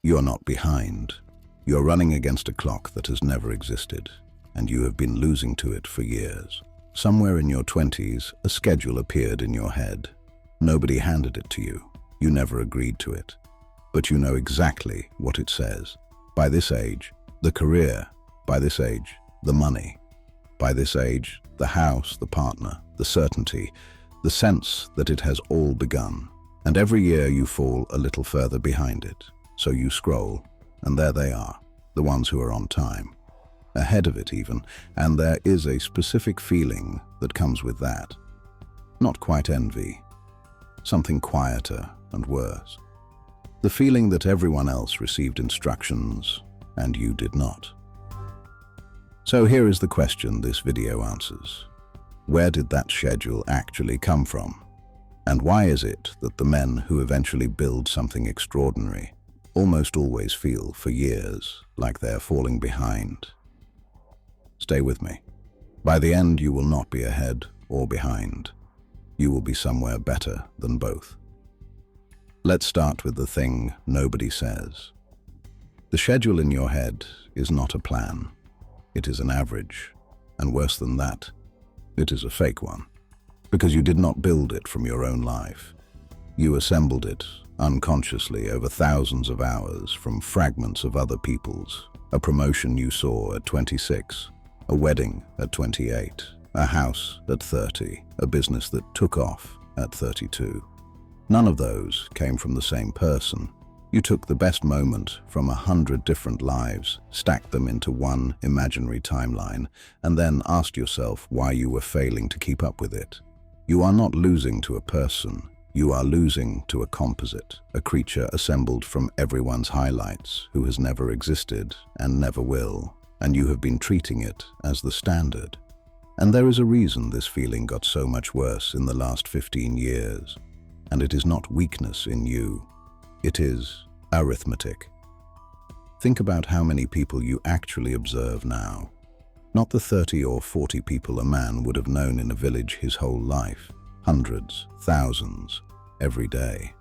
You're not behind. You're running against a clock that has never existed, and you have been losing to it for years. Somewhere in your 20s, a schedule appeared in your head. Nobody handed it to you. You never agreed to it. But you know exactly what it says. By this age, the career. By this age, the money. By this age, the house, the partner, the certainty, the sense that it has all begun. And every year you fall a little further behind it. So you scroll, and there they are, the ones who are on time. Ahead of it even, and there is a specific feeling that comes with that. Not quite envy. Something quieter and worse. The feeling that everyone else received instructions, and you did not. So here is the question this video answers. Where did that schedule actually come from? And why is it that the men who eventually build something extraordinary almost always feel for years like they're falling behind? Stay with me. By the end, you will not be ahead or behind. You will be somewhere better than both. Let's start with the thing nobody says. The schedule in your head is not a plan. It is an average, and worse than that, it is a fake one, because you did not build it from your own life. You assembled it unconsciously over thousands of hours from fragments of other people's. A promotion you saw at 26, a wedding at 28, a house at 30, a business that took off at 32. None of those came from the same person. You took the best moment from 100 different lives, stacked them into one imaginary timeline, and then asked yourself why you were failing to keep up with it. You are not losing to a person. You are losing to a composite, a creature assembled from everyone's highlights who has never existed and never will, and you have been treating it as the standard. And there is a reason this feeling got so much worse in the last 15 years. And it is not weakness in you. It is arithmetic. Think about how many people you actually observe now. Not the 30 or 40 people a man would have known in a village his whole life. Hundreds, thousands, every day.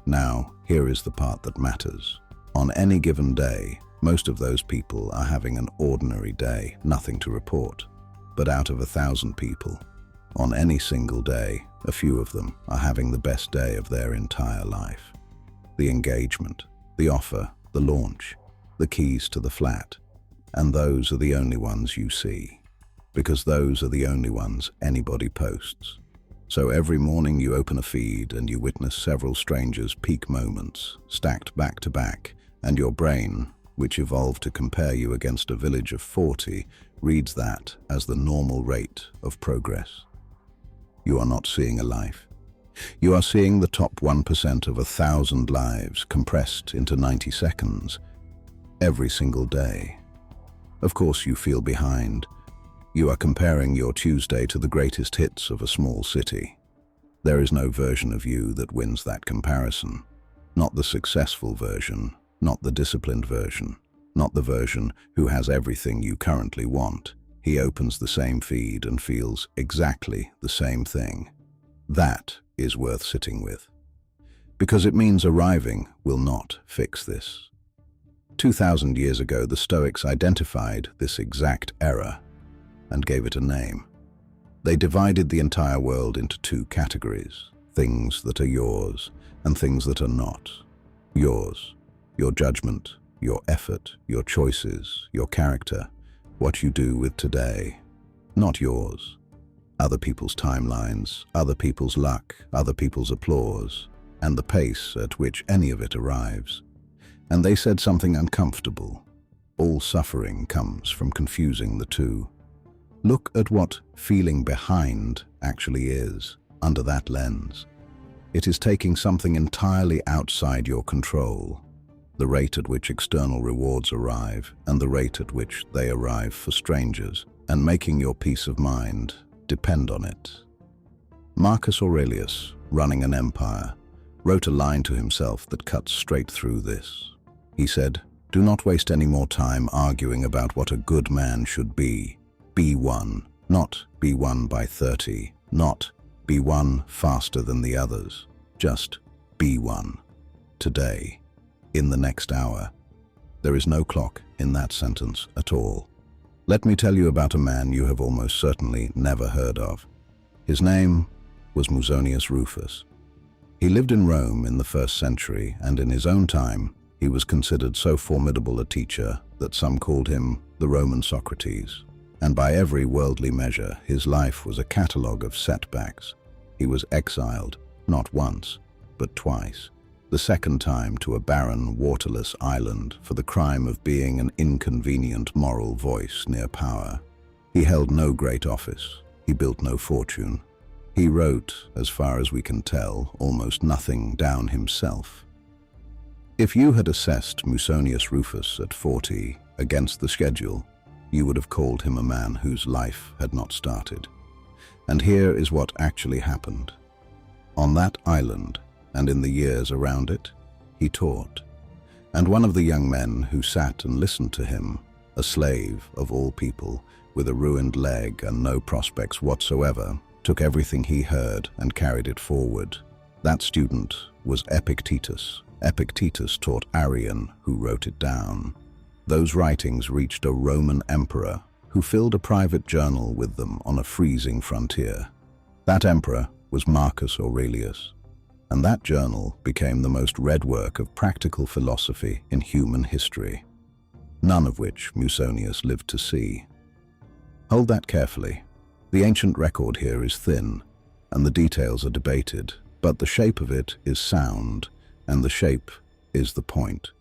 Now, here is the part that matters. On any given day, most of those people are having an ordinary day, nothing to report. But out of 1,000 people, on any single day, a few of them are having the best day of their entire life. The engagement, the offer, the launch, the keys to the flat. And those are the only ones you see, because those are the only ones anybody posts. So every morning you open a feed and you witness several strangers' peak moments, stacked back to back, and your brain, which evolved to compare you against a village of 40, reads that as the normal rate of progress. You are not seeing a life. You are seeing the top 1% of 1,000 lives compressed into 90 seconds, every single day. Of course you feel behind. You are comparing your Tuesday to the greatest hits of a small city. There is no version of you that wins that comparison. Not the successful version, not the disciplined version, not the version who has everything you currently want. He opens the same feed and feels exactly the same thing. That is worth sitting with. Because it means arriving will not fix this. 2,000 years ago, the Stoics identified this exact error and gave it a name. They divided the entire world into two categories: things that are yours and things that are not. Yours, your judgment, your effort, your choices, your character, what you do with today. Not yours. Other people's timelines, other people's luck, other people's applause, and the pace at which any of it arrives. And they said something uncomfortable. All suffering comes from confusing the two. Look at what feeling behind actually is, under that lens. It is taking something entirely outside your control, the rate at which external rewards arrive and the rate at which they arrive for strangers, and making your peace of mind depend on it. Marcus Aurelius, running an empire, wrote a line to himself that cuts straight through this. He said, "Do not waste any more time arguing about what a good man should be. Be one, not be one by 30, not be one faster than the others. Just be one. Today." in the next hour. There is no clock in that sentence at all. Let me tell you about a man you have almost certainly never heard of. His name was Musonius Rufus. He lived in Rome in the 1st century, and in his own time, he was considered so formidable a teacher that some called him the Roman Socrates. And by every worldly measure, his life was a catalogue of setbacks. He was exiled, not once, but twice. The second time to a barren, waterless island for the crime of being an inconvenient moral voice near power. He held no great office. He built no fortune. He wrote, as far as we can tell, almost nothing down himself. If you had assessed Musonius Rufus at 40 against the schedule, you would have called him a man whose life had not started. And here is what actually happened. On that island, and in the years around it, he taught. And one of the young men who sat and listened to him, a slave of all people, with a ruined leg and no prospects whatsoever, took everything he heard and carried it forward. That student was Epictetus. Epictetus taught Arrian, who wrote it down. Those writings reached a Roman emperor who filled a private journal with them on a freezing frontier. That emperor was Marcus Aurelius, and that journal became the most read work of practical philosophy in human history, none of which Musonius lived to see. Hold that carefully. The ancient record here is thin, and the details are debated, but the shape of it is sound, and the shape is the point.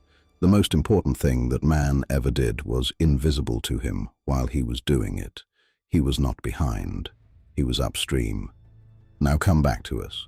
The most important thing that man ever did was invisible to him while he was doing it. He was not behind. He was upstream. Now come back to us,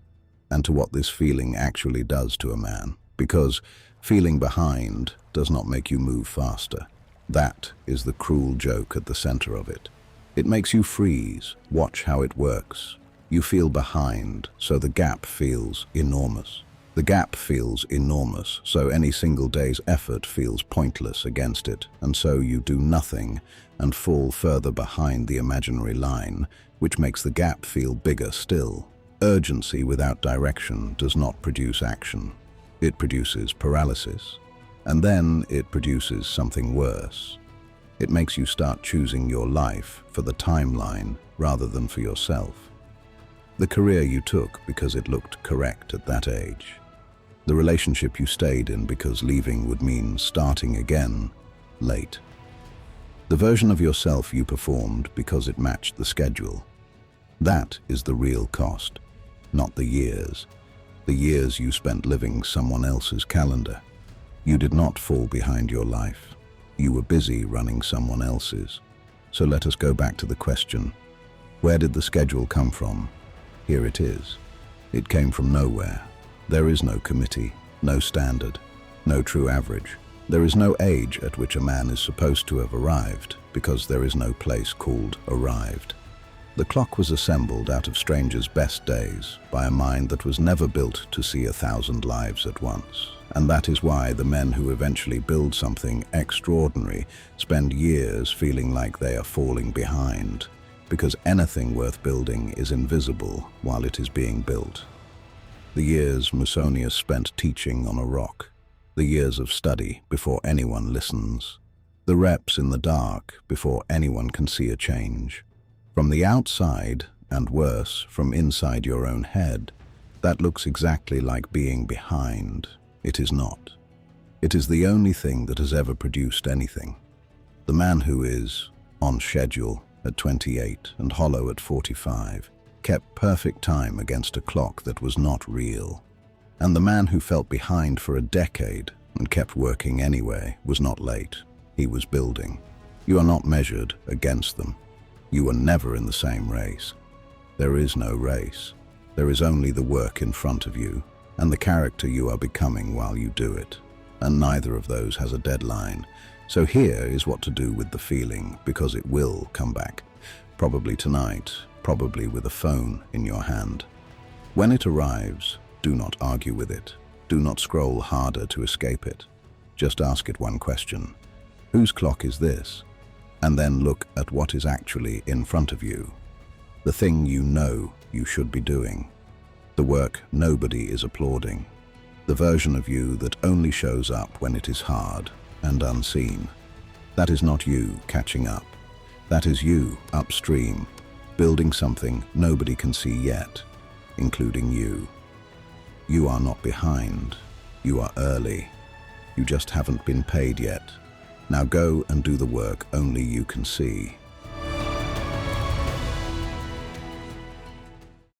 and to what this feeling actually does to a man, because feeling behind does not make you move faster. That is the cruel joke at the center of it. It makes you freeze. Watch how it works. You feel behind, so the gap feels enormous. The gap feels enormous, so any single day's effort feels pointless against it, and so you do nothing and fall further behind the imaginary line, which makes the gap feel bigger still. Urgency without direction does not produce action. It produces paralysis, and then it produces something worse. It makes you start choosing your life for the timeline rather than for yourself. The career you took because it looked correct at that age. The relationship you stayed in because leaving would mean starting again, late. The version of yourself you performed because it matched the schedule. That is the real cost, not the years. The years you spent living someone else's calendar. You did not fall behind your life. You were busy running someone else's. So let us go back to the question, where did the schedule come from? Here it is. It came from nowhere. There is no committee, no standard, no true average. There is no age at which a man is supposed to have arrived, because there is no place called arrived. The clock was assembled out of strangers' best days by a mind that was never built to see 1,000 lives at once. And that is why the men who eventually build something extraordinary spend years feeling like they are falling behind, because anything worth building is invisible while it is being built. The years Musonius spent teaching on a rock, the years of study before anyone listens, the reps in the dark before anyone can see a change. From the outside, and worse, from inside your own head, that looks exactly like being behind. It is not. It is the only thing that has ever produced anything. The man who is on schedule at 28 and hollow at 45 kept perfect time against a clock that was not real. And the man who felt behind for a decade and kept working anyway was not late. He was building. You are not measured against them. You are never in the same race. There is no race. There is only the work in front of you and the character you are becoming while you do it. And neither of those has a deadline. So here is what to do with the feeling, because it will come back. Probably tonight, probably with a phone in your hand. When it arrives, do not argue with it. Do not scroll harder to escape it. Just ask it one question. Whose clock is this? And then look at what is actually in front of you. The thing you know you should be doing. The work nobody is applauding. The version of you that only shows up when it is hard and unseen. That is not you catching up. That is you upstream, building something nobody can see yet, including you. You are not behind. You are early. You just haven't been paid yet. Now go and do the work only you can see.